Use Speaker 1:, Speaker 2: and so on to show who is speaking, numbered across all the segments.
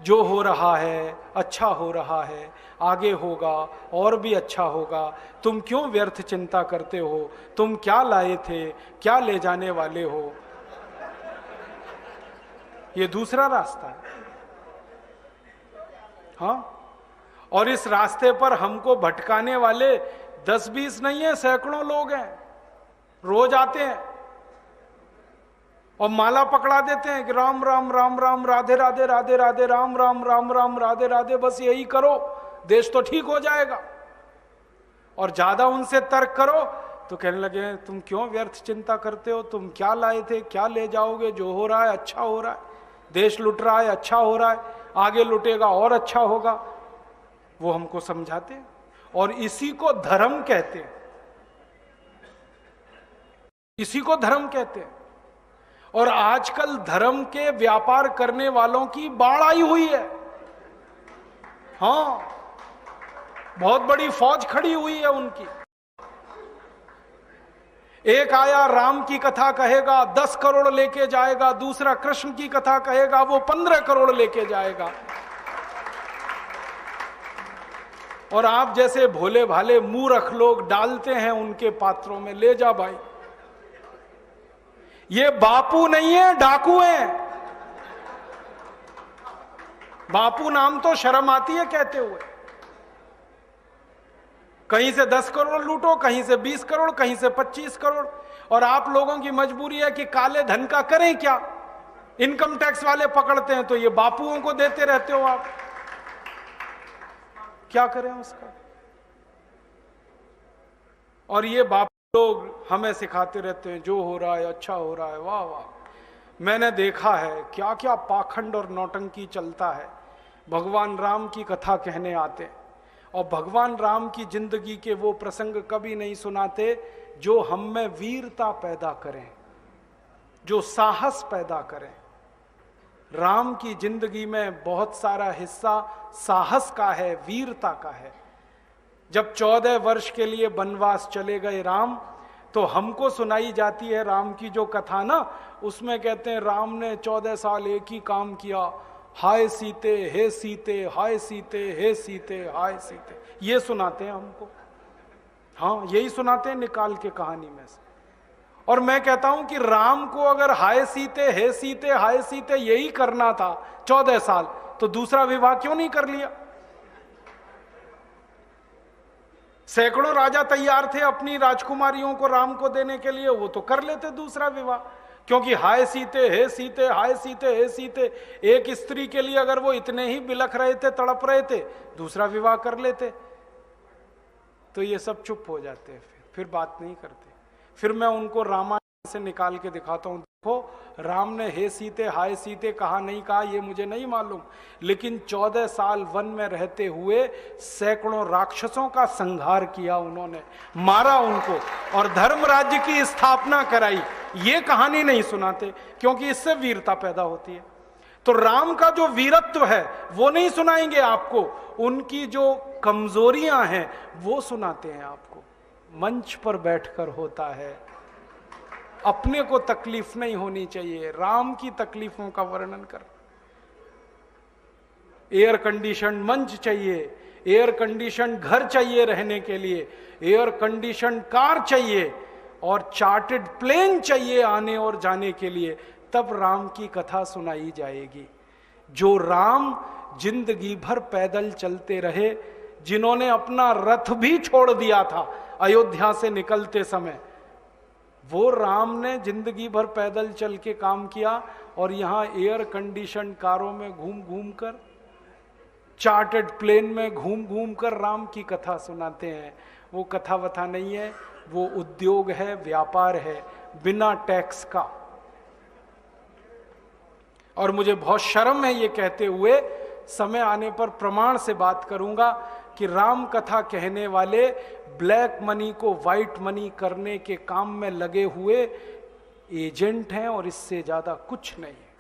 Speaker 1: जो हो रहा है अच्छा हो रहा है, आगे होगा और भी अच्छा होगा, तुम क्यों व्यर्थ चिंता करते हो, तुम क्या लाए थे, क्या ले जाने वाले हो। ये दूसरा रास्ता है। हाँ, और इस रास्ते पर हमको भटकाने वाले 10-20 नहीं है, सैकड़ों लोग हैं, रोज आते हैं और माला पकड़ा देते हैं कि राम राम राम राम, राधे राधे राधे राधे, राम राम राम राम, राधे राधे, बस यही करो देश तो ठीक हो जाएगा। और ज्यादा उनसे तर्क करो तो कहने लगे तुम क्यों व्यर्थ चिंता करते हो, तुम क्या लाए थे, क्या ले जाओगे, जो हो रहा है अच्छा हो रहा है, देश लुट रहा है अच्छा हो रहा है, आगे लुटेगा और अच्छा होगा। वो हमको समझाते हैं और इसी को धर्म कहते हैं, इसी को धर्म कहते हैं। और आजकल धर्म के व्यापार करने वालों की बाढ़ आई हुई है। हाँ, बहुत बड़ी फौज खड़ी हुई है उनकी। एक आया राम की कथा कहेगा 10 करोड़ लेके जाएगा, दूसरा कृष्ण की कथा कहेगा वो 15 करोड़ लेके जाएगा। और आप जैसे भोले भाले मूर्ख लोग डालते हैं उनके पात्रों में, ले जा भाई। ये बापू नहीं है, डाकू हैं। बापू नाम तो शर्म आती है कहते हुए। कहीं से 10 करोड़ लूटो, कहीं से 20 करोड़, कहीं से 25 करोड़। और आप लोगों की मजबूरी है कि काले धन का करें क्या, इनकम टैक्स वाले पकड़ते हैं तो ये बापुओं को देते रहते हो आप, क्या करें उसका। और ये बापू लोग हमें सिखाते रहते हैं जो हो रहा है अच्छा हो रहा है। वाह वाह, मैंने देखा है क्या क्या पाखंड और नौटंकी चलता है। भगवान राम की कथा कहने आते और भगवान राम की जिंदगी के वो प्रसंग कभी नहीं सुनाते जो हम में वीरता पैदा करें, जो साहस पैदा करें। राम की जिंदगी में बहुत सारा हिस्सा साहस का है, वीरता का है। जब 14 वर्ष के लिए वनवास चले गए राम, तो हमको सुनाई जाती है राम की जो कथा ना, उसमें कहते हैं राम ने 14 साल एक ही काम किया, हाय सीते हे सीते, हाय सीते हे सीते, हाय सीते, ये सुनाते हैं हमको। हाँ, यही सुनाते हैं निकाल के कहानी में से। और मैं कहता हूं कि राम को अगर हाय सीते हे सीते हाय सीते यही करना था 14 साल, तो दूसरा विवाह क्यों नहीं कर लिया। सैकड़ों राजा तैयार थे अपनी राजकुमारियों को राम को देने के लिए, वो तो कर लेते दूसरा विवाह। क्योंकि हाय सीते हे सीते, हाय सीते हे सीते, एक स्त्री के लिए अगर वो इतने ही बिलख रहे थे, तड़प रहे थे, दूसरा विवाह कर लेते। तो ये सब चुप हो जाते हैं, फिर बात नहीं करते। फिर मैं उनको रामायण से निकाल के दिखाता हूं, देखो राम ने हे सीते हाय सीते कहा नहीं कहा ये मुझे नहीं मालूम, लेकिन 14 साल वन में रहते हुए सैकड़ों राक्षसों का संहार किया उन्होंने, मारा उनको और धर्म राज्य की स्थापना कराई। ये कहानी नहीं सुनाते क्योंकि इससे वीरता पैदा होती है। तो राम का जो वीरत्व है वो नहीं सुनाएंगे आपको, उनकी जो कमजोरियां हैं वो सुनाते हैं आपको। मंच पर बैठकर होता है, अपने को तकलीफ नहीं होनी चाहिए, राम की तकलीफों का वर्णन कर। एयर कंडीशन मंच चाहिए, एयर कंडीशन घर चाहिए रहने के लिए, एयर कंडीशन कार चाहिए और चार्टर्ड प्लेन चाहिए आने और जाने के लिए, तब राम की कथा सुनाई जाएगी। जो राम जिंदगी भर पैदल चलते रहे, जिन्होंने अपना रथ भी छोड़ दिया था अयोध्या से निकलते समय, वो राम ने जिंदगी भर पैदल चल के काम किया और यहां एयर कंडीशन कारों में घूम घूम कर, चार्टर्ड प्लेन में घूम घूम कर राम की कथा सुनाते हैं। वो कथा वथा नहीं है, वो उद्योग है, व्यापार है, बिना टैक्स का। और मुझे बहुत शर्म है ये कहते हुए, समय आने पर प्रमाण से बात करूंगा कि राम कथा कहने वाले ब्लैक मनी को व्हाइट मनी करने के काम में लगे हुए एजेंट हैं और इससे ज्यादा कुछ नहीं है।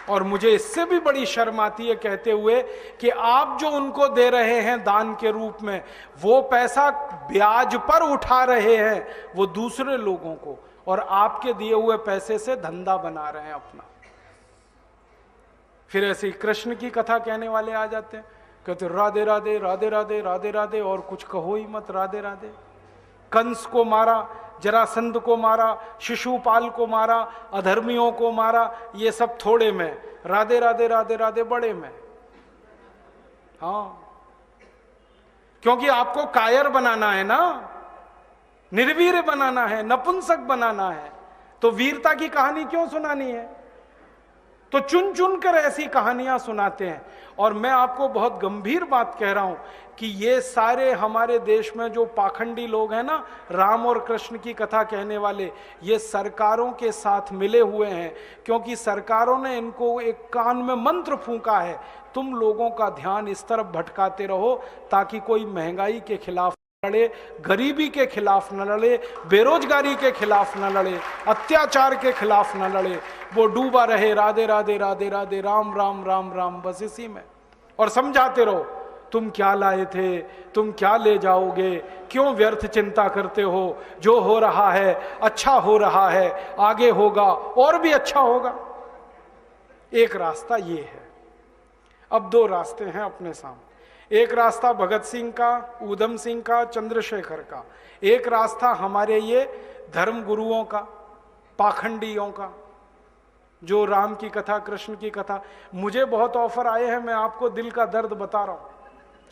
Speaker 1: और मुझे इससे भी बड़ी शर्म आती है कहते हुए कि आप जो उनको दे रहे हैं दान के रूप में, वो पैसा ब्याज पर उठा रहे हैं वो दूसरे लोगों को, और आपके दिए हुए पैसे से धंधा बना रहे हैं अपना। फिर ऐसे ही कृष्ण की कथा कहने वाले आ जाते हैं, कहते राधे राधे राधे राधे राधे राधे, और कुछ कहो ही मत, राधे राधे। कंस को मारा, जरासंध को मारा, शिशुपाल को मारा, अधर्मियों को मारा, ये सब थोड़े में, राधे राधे राधे राधे बड़े में। हाँ, क्योंकि आपको कायर बनाना है ना, निर्वीर बनाना है, नपुंसक बनाना है, तो वीरता की कहानी क्यों सुनानी है? तो चुन चुन कर ऐसी कहानियां सुनाते हैं। और मैं आपको बहुत गंभीर बात कह रहा हूं कि ये सारे हमारे देश में जो पाखंडी लोग हैं ना, राम और कृष्ण की कथा कहने वाले, ये सरकारों के साथ मिले हुए हैं, क्योंकि सरकारों ने इनको एक कान में मंत्र फूंका है, तुम लोगों का ध्यान इस तरफ भटकाते रहो ताकि कोई महंगाई के खिलाफ लड़े, गरीबी के खिलाफ न लड़े, बेरोजगारी के खिलाफ न लड़े, अत्याचार के खिलाफ न लड़े, वो डूबा रहे राधे राधे राधे राधे राम राम राम राम, बस इसी में। और समझाते रहो, तुम क्या लाए थे, तुम क्या ले जाओगे, क्यों व्यर्थ चिंता करते हो, जो हो रहा है अच्छा हो रहा है, आगे होगा और भी अच्छा होगा। एक रास्ता ये है। अब दो रास्ते हैं अपने सामने, एक रास्ता भगत सिंह का, ऊधम सिंह का, चंद्रशेखर का, एक रास्ता हमारे ये धर्म गुरुओं का, पाखंडियों का, जो राम की कथा, कृष्ण की कथा। मुझे बहुत ऑफर आए हैं, मैं आपको दिल का दर्द बता रहा हूं,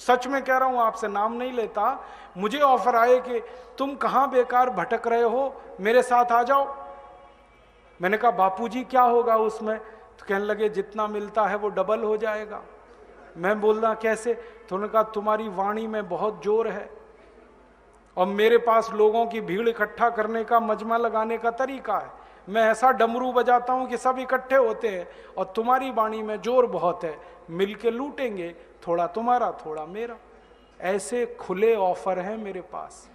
Speaker 1: सच में कह रहा हूं, आपसे नाम नहीं लेता। मुझे ऑफर आए कि तुम कहां बेकार भटक रहे हो, मेरे साथ आ जाओ। मैंने कहा बापूजी क्या होगा उसमें? तो कहने लगे जितना मिलता है वो डबल हो जाएगा। मैं बोलना कैसे? तो उन्होंने कहा तुम्हारी वाणी में बहुत जोर है और मेरे पास लोगों की भीड़ इकट्ठा करने का, मजमा लगाने का तरीका है। मैं ऐसा डमरू बजाता हूं कि सब इकट्ठे होते हैं, और तुम्हारी वाणी में जोर बहुत है, मिलके लूटेंगे, थोड़ा तुम्हारा थोड़ा मेरा। ऐसे खुले ऑफर हैं मेरे पास।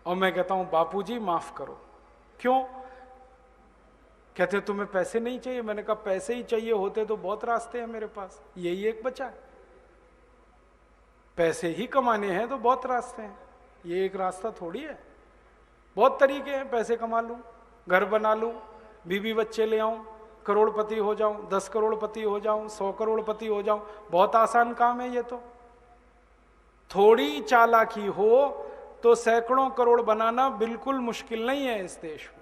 Speaker 1: और मैं कहता हूं बापूजी माफ करो। क्यों? कहते तुम्हें पैसे नहीं चाहिए? मैंने कहा पैसे ही चाहिए होते तो बहुत रास्ते हैं मेरे पास, यही एक बचा है। पैसे ही कमाने हैं तो बहुत रास्ते हैं, ये एक रास्ता थोड़ी है। बहुत तरीके हैं, पैसे कमा लूं, घर बना लूं, बीवी बच्चे ले आऊं, करोड़पति हो जाऊं, 10 करोड़पति हो जाऊं, 100 करोड़पति हो जाऊं, बहुत आसान काम है ये। तो थोड़ी चालाकी हो तो सैकड़ों करोड़ बनाना बिल्कुल मुश्किल नहीं है इस देश में।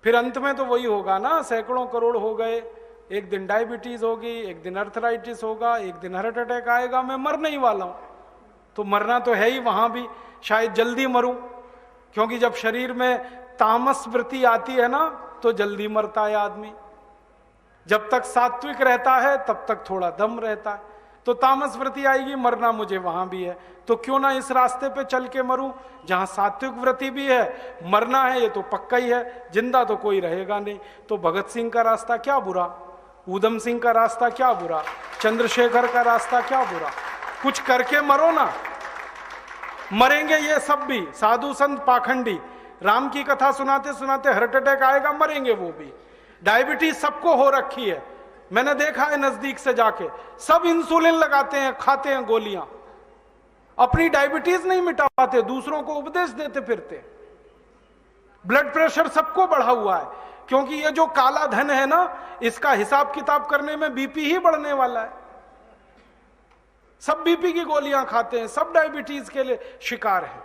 Speaker 1: फिर अंत में तो वही होगा ना, सैकड़ों करोड़ हो गए, एक दिन डायबिटीज होगी, एक दिन अर्थराइटिस होगा, एक दिन हार्ट अटैक आएगा, मैं मरने ही वाला हूं। तो मरना तो है ही, वहां भी शायद जल्दी मरूं, क्योंकि जब शरीर में तामस वृत्ति आती है ना तो जल्दी मरता है आदमी। जब तक सात्विक रहता है तब तक थोड़ा दम रहता है, तो तामस वृत्ति आएगी, मरना मुझे वहां भी है। तो क्यों ना इस रास्ते पे चल के मरूं जहां सात्विक वृत्ति भी है, मरना है ये तो पक्का ही है, जिंदा तो कोई रहेगा नहीं। तो भगत सिंह का रास्ता क्या बुरा, ऊधम सिंह का रास्ता क्या बुरा, चंद्रशेखर का रास्ता क्या बुरा? कुछ करके मरो ना। मरेंगे ये सब भी, साधु संत पाखंडी, राम की कथा सुनाते सुनाते हार्ट अटैक आएगा, मरेंगे वो भी। डायबिटीज सबको हो रखी है, मैंने देखा है नजदीक से जाके, सब इंसुलिन लगाते हैं, खाते हैं गोलियां, अपनी डायबिटीज नहीं मिटा पाते, दूसरों को उपदेश देते फिरते। ब्लड प्रेशर सबको बढ़ा हुआ है, क्योंकि ये जो काला धन है ना, इसका हिसाब किताब करने में बीपी ही बढ़ने वाला है। सब बीपी की गोलियां खाते हैं, सब डायबिटीज के लिए शिकार हैं,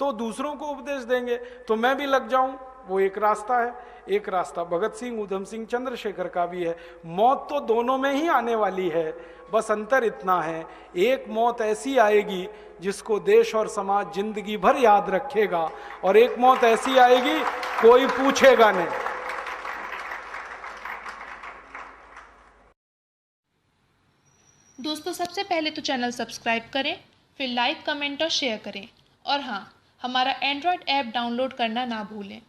Speaker 1: तो दूसरों को उपदेश देंगे तो मैं भी लग जाऊं, वो एक रास्ता है। एक रास्ता भगत सिंह, ऊधम सिंह, चंद्रशेखर का भी है। मौत तो दोनों में ही आने वाली है, बस अंतर इतना है, एक मौत ऐसी आएगी जिसको देश और समाज जिंदगी भर याद रखेगा, और एक मौत ऐसी आएगी कोई पूछेगा नहीं।
Speaker 2: दोस्तों, सबसे पहले तो चैनल सब्सक्राइब करें, फिर लाइक, कमेंट और शेयर करें, और हाँ, हमारा एंड्रॉयड ऐप डाउनलोड करना ना भूलें।